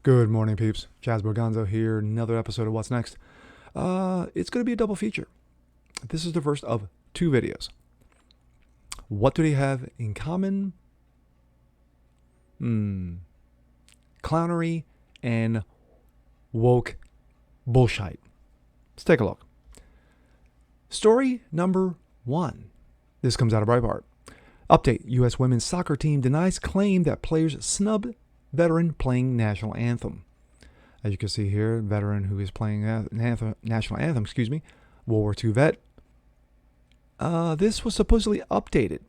Good morning, peeps. Chaz Borgonzo here. Another episode of What's Next. It's going to be a double feature. This is the first of two videos. What do they have in common? Clownery and woke bullshit. Let's take a look. Story number 1. This comes out of Breitbart. Update. U.S. women's soccer team denies claim that players snubbed veteran playing national anthem. As you can see here, veteran who is playing national anthem, World War II vet. This was supposedly updated.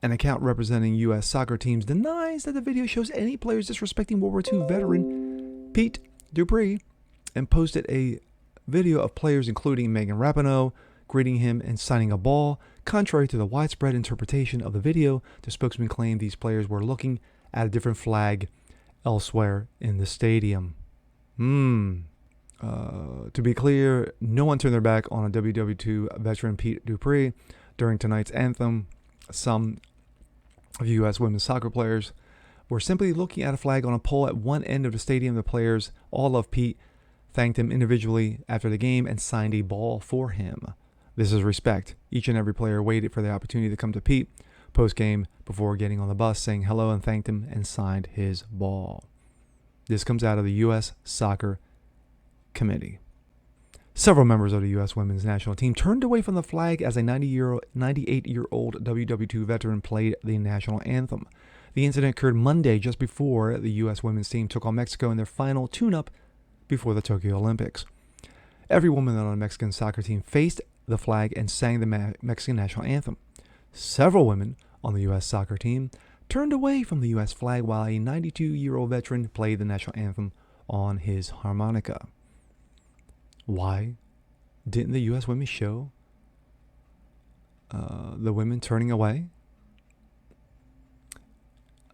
An account representing U.S. soccer teams denies that the video shows any players disrespecting World War II veteran Pete Dupre and posted a video of players including Megan Rapinoe greeting him and signing a ball. Contrary to the widespread interpretation of the video, the spokesman claimed these players were looking at a different flag elsewhere in the stadium. To be clear, no one turned their back on a WWII veteran Pete Dupre during tonight's anthem. Some of U.S. women's soccer players were simply looking at a flag on a pole at one end of the stadium. The players all loved Pete, thanked him individually after the game, and signed a ball for him. This is respect. Each and every player waited for the opportunity to come to Pete post-game before getting on the bus, saying hello and thanked him and signed his ball. This comes out of the U.S. Soccer Committee. Several members of the U.S. women's national team turned away from the flag as a 98-year-old WWII veteran played the national anthem. The incident occurred Monday just before the U.S. women's team took on Mexico in their final tune-up before the Tokyo Olympics. Every woman on the Mexican soccer team faced the flag and sang the Mexican national anthem. Several women on the U.S. soccer team turned away from the U.S. flag while a 92-year-old veteran played the national anthem on his harmonica. Why didn't the U.S. women show the women turning away?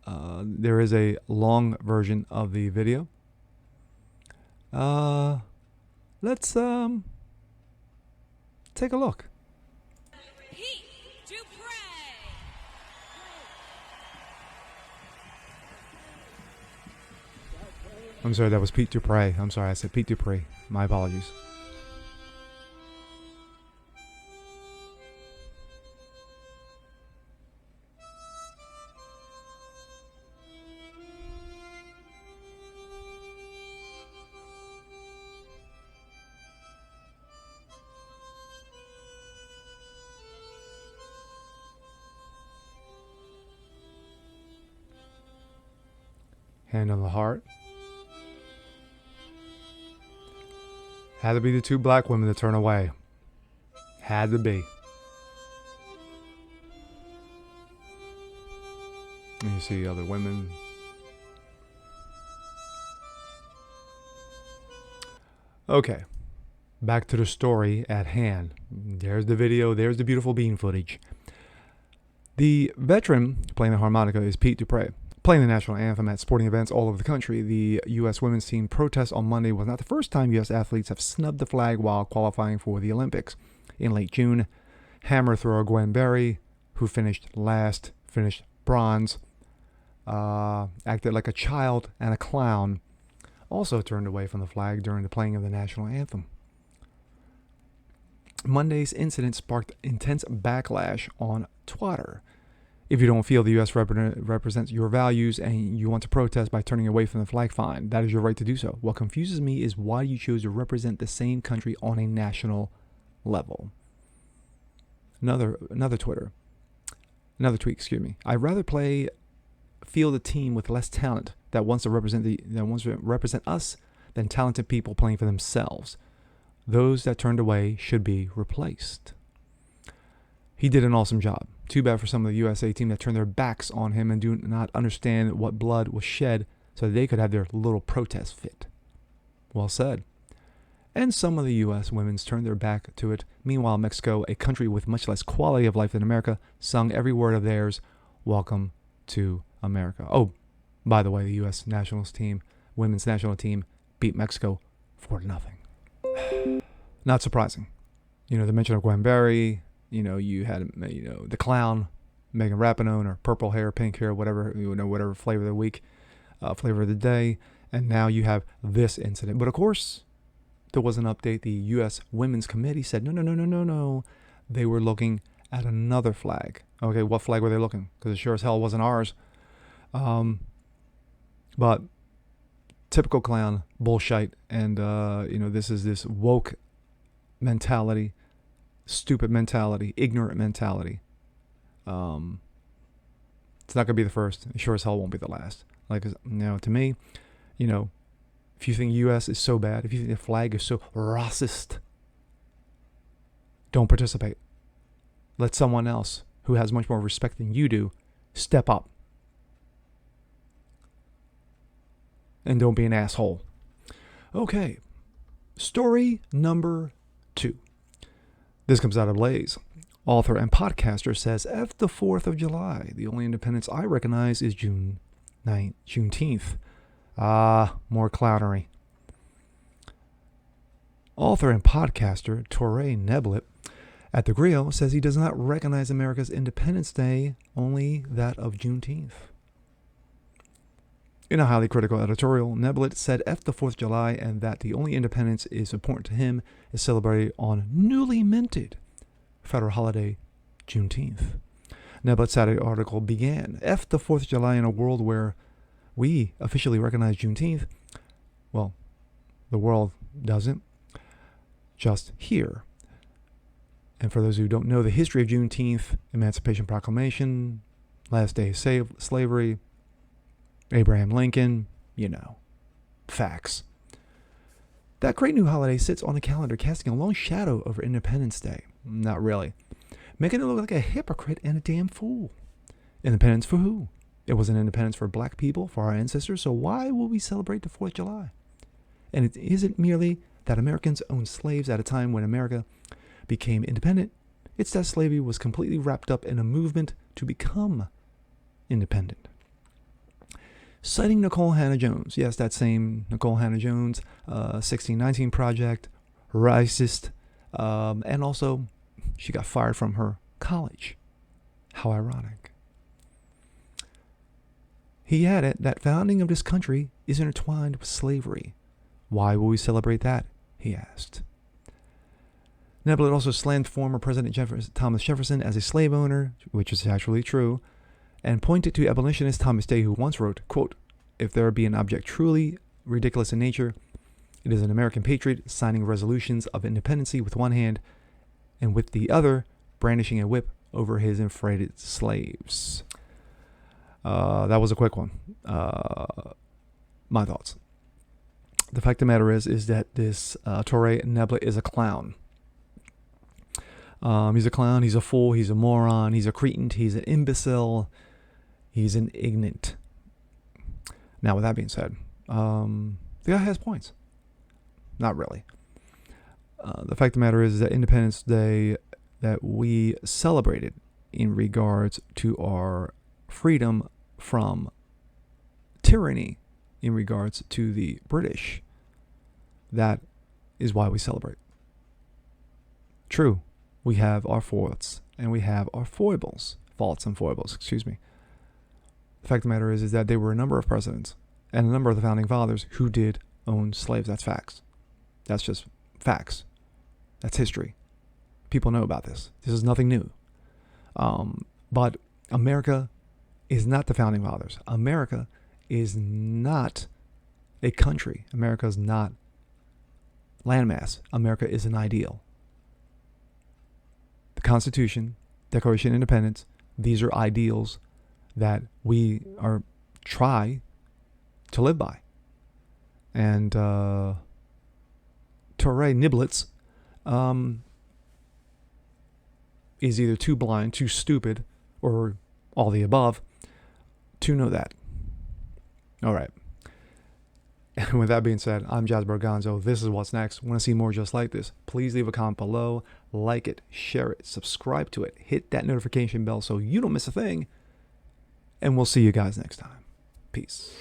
There is a long version of the video. Let's take a look. Pete Dupre. I'm sorry, that was Pete Dupre. I'm sorry, I said Pete Dupre. My apologies. Hand on the heart. Had to be the two black women to turn away. Had to be. And you see other women. Okay. Back to the story at hand. There's the video. There's the beautiful bean footage. The veteran playing the harmonica is Pete Dupre. Playing the national anthem at sporting events all over the country. The U.S. women's team protest on Monday was not the first time U.S. athletes have snubbed the flag while qualifying for the Olympics. In late June, hammer thrower Gwen Berry, who finished last, finished bronze, acted like a child and a clown, also turned away from the flag during the playing of the national anthem. Monday's incident sparked intense backlash on Twitter. If you don't feel the U.S. represents your values and you want to protest by turning away from the flag, fine. That is your right to do so. What confuses me is why you chose to represent the same country on a national level. Another tweet, I'd rather field a team with less talent that wants to represent us than talented people playing for themselves. Those that turned away should be replaced. He did an awesome job. Too bad for some of the USA team that turned their backs on him and do not understand what blood was shed so that they could have their little protest fit. Well said. And some of the U.S. women's turned their back to it. Meanwhile, Mexico, a country with much less quality of life than America, sung every word of theirs, "Welcome to America." Oh, by the way, the U.S. nationals team, women's national team, beat Mexico 4-0. Not surprising. The mention of Gwen Berry. You had, the clown, Megan Rapinoe, or purple hair, pink hair, whatever, whatever flavor of the week, flavor of the day. And now you have this incident. But of course, there was an update. The U.S. Women's Committee said, no. They were looking at another flag. Okay, what flag were they looking? Because it sure as hell wasn't ours. But typical clown bullshit. And, this is this woke mentality, stupid mentality, ignorant mentality. It's not going to be the first. It sure as hell won't be the last. To me, if you think U.S. is so bad, if you think the flag is so racist, don't participate. Let someone else who has much more respect than you do step up. And don't be an asshole. Okay. Story number 2. This comes out of Blaze. Author and podcaster says, F the 4th of July. The only independence I recognize is Juneteenth. More clownery. Author and podcaster Toure Nibelets at the Griot says he does not recognize America's Independence Day, only that of Juneteenth. In a highly critical editorial, Nibelets said F the 4th of July and that the only independence is important to him is celebrated on newly minted federal holiday, Juneteenth. Nibelets' Saturday article began, F the 4th of July in a world where we officially recognize Juneteenth. Well, the world doesn't. Just here. And for those who don't know the history of Juneteenth, Emancipation Proclamation, last day of slavery, Abraham Lincoln, facts. That great new holiday sits on the calendar, casting a long shadow over Independence Day. Not really. Making it look like a hypocrite and a damn fool. Independence for who? It was an independence for black people, for our ancestors, so why will we celebrate the 4th of July? And it isn't merely that Americans owned slaves at a time when America became independent. It's that slavery was completely wrapped up in a movement to become independent. Citing Nicole Hannah-Jones, yes, that same Nicole Hannah-Jones, 1619 Project, racist, and also she got fired from her college. How ironic. He added that founding of this country is intertwined with slavery. Why will we celebrate that? He asked. Nibelets also slammed former President Thomas Jefferson as a slave owner, which is actually true, and pointed to abolitionist Thomas Day, who once wrote, quote, if there be an object truly ridiculous in nature, it is an American patriot signing resolutions of independency with one hand and with the other brandishing a whip over his infrated slaves. That was a quick one. My thoughts. The fact of the matter is that this Toure Nibelets is a clown. He's a clown, he's a fool, he's a moron, he's a cretin, he's an imbecile, he's an ignorant. Now, with that being said, the guy has points. Not really. The fact of the matter is that Independence Day that we celebrated in regards to our freedom from tyranny in regards to the British, that is why we celebrate. True, we have our faults and we have our faults and foibles, excuse me. The fact of the matter is that there were a number of presidents and a number of the founding fathers who did own slaves. That's facts. That's just facts. That's history. People know about this. This is nothing new. But America is not the founding fathers. America is not a country. America is not landmass. America is an ideal. The Constitution, Declaration of Independence, these are ideals that we try to live by. And Toure Nibelets is either too blind, too stupid, or all the above to know that. All right. And with that being said, I'm Jasper Gonzo. This is What's Next. Want to see more just like this? Please leave a comment below, like it, share it, subscribe to it, hit that notification bell so you don't miss a thing. And we'll see you guys next time. Peace.